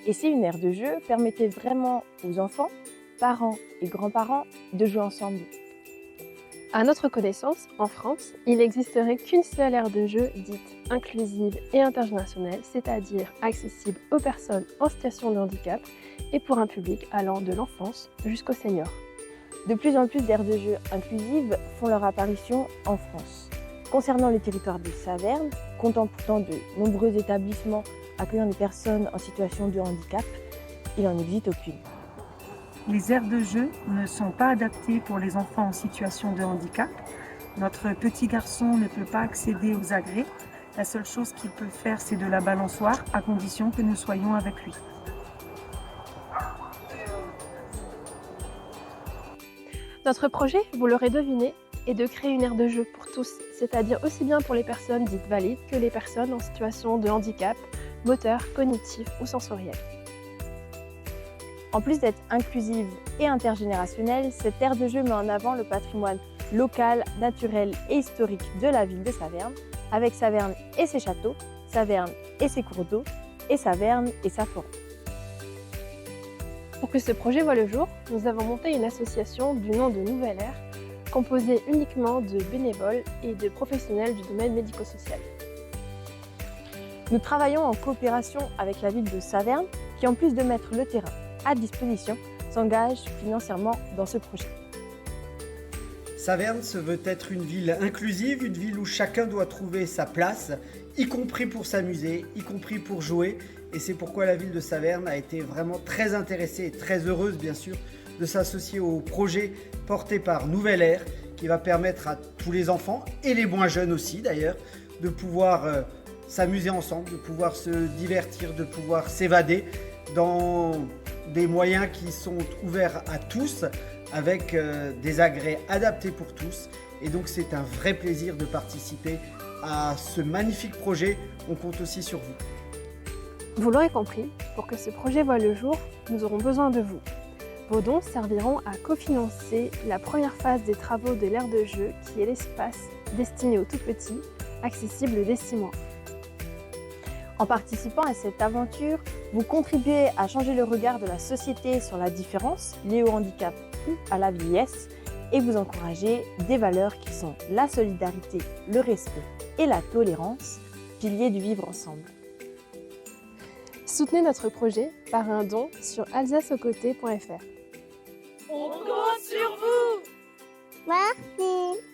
Et c'est une aire de jeu permettait vraiment aux enfants, parents et grands-parents de jouer ensemble. À notre connaissance, en France, il n'existerait qu'une seule aire de jeu dite inclusive et intergénérationnelle, c'est-à-dire accessible aux personnes en situation de handicap et pour un public allant de l'enfance jusqu'au senior. De plus en plus d'aires de jeu inclusives font leur apparition en France. Concernant le territoire de Saverne, comptant pourtant de nombreux établissements accueillant des personnes en situation de handicap, il n'en existe aucune. Les aires de jeu ne sont pas adaptées pour les enfants en situation de handicap. Notre petit garçon ne peut pas accéder aux agrès. La seule chose qu'il peut faire, c'est de la balançoire, à condition que nous soyons avec lui. Notre projet, vous l'aurez deviné, est de créer une aire de jeu pour tous, c'est-à-dire aussi bien pour les personnes dites valides que les personnes en situation de handicap, moteur, cognitif ou sensoriel. En plus d'être inclusive et intergénérationnelle, cette aire de jeu met en avant le patrimoine local, naturel et historique de la ville de Saverne, avec Saverne et ses châteaux, Saverne et ses cours d'eau, et Saverne et sa forêt. Pour que ce projet voie le jour, nous avons monté une association du nom de Nouvelle Ère, composée uniquement de bénévoles et de professionnels du domaine médico-social. Nous travaillons en coopération avec la ville de Saverne, qui en plus de mettre le terrain à disposition, s'engage financièrement dans ce projet. Saverne se veut être une ville inclusive, une ville où chacun doit trouver sa place, y compris pour s'amuser, y compris pour jouer. Et c'est pourquoi la ville de Saverne a été vraiment très intéressée et très heureuse, bien sûr, de s'associer au projet porté par Nouvelle Ère, qui va permettre à tous les enfants, et les moins jeunes aussi d'ailleurs, de pouvoir s'amuser ensemble, de pouvoir se divertir, de pouvoir s'évader dans des moyens qui sont ouverts à tous, avec des agrès adaptés pour tous. Et donc c'est un vrai plaisir de participer à ce magnifique projet. On compte aussi sur vous. Vous l'aurez compris, pour que ce projet voie le jour, nous aurons besoin de vous. Vos dons serviront à cofinancer la première phase des travaux de l'aire de jeu, qui est l'espace destiné aux tout-petits, accessible dès 6 mois. En participant à cette aventure, vous contribuez à changer le regard de la société sur la différence liée au handicap ou à la vieillesse et vous encouragez des valeurs qui sont la solidarité, le respect et la tolérance, piliers du vivre ensemble. Soutenez notre projet par un don sur alsaceauxcotés.fr. On compte sur vous! Merci.